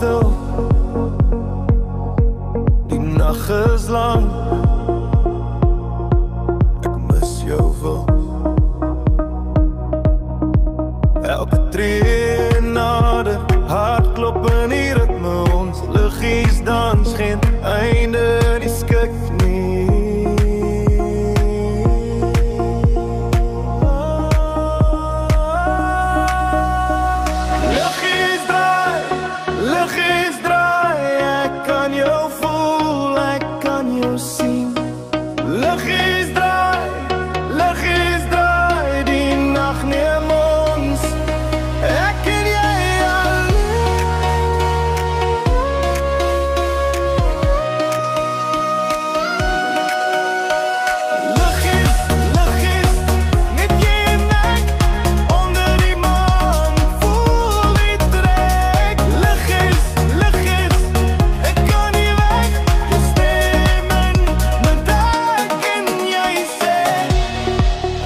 stil. Die nag is lang. Ek mis jou wel. Elke tree nader, hartklop in die ritme. Ons liggies dans, geen einde, die skik nie. Liggies draai, ek kan jou voel, ek kan jou sien. Liggies draai, die nag neem ons, ek en jy alleen. Liggies, net jy en ek, onder die maan, voel die trek. Liggies, ek kan nie weg, jou stem in my dak en jy sê.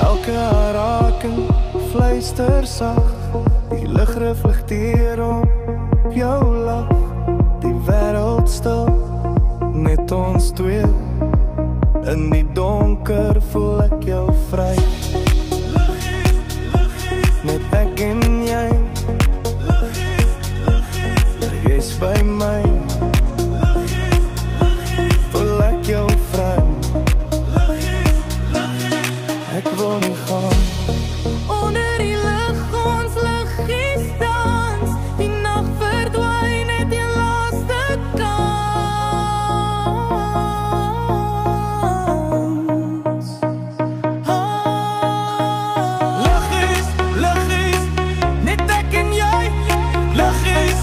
Elke aanraking fluister sag, die lig reflekteer op jou lach. Die wêreld stil, net ons twee. In die donker voel ek jou vry. Net ek en jy, jy's by my. Voel ek jou vry. Ek wil nie gaan. Onder die lig ons liggies dans, die nag verdwyn net die laaste kans. Liggies, net ek en jy. Liggies,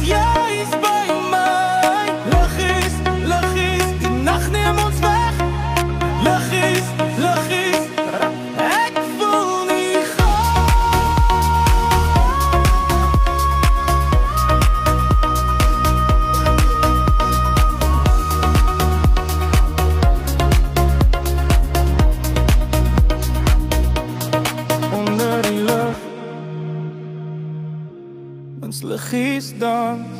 jy's by my. Liggies, die nag neem ons weg. Liggies, ek voel nie gaan. Onder die lug, ons liggies dans,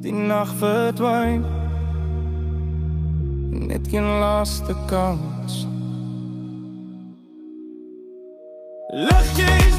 die nag verdwyn, net geen laaste kans. Liggies,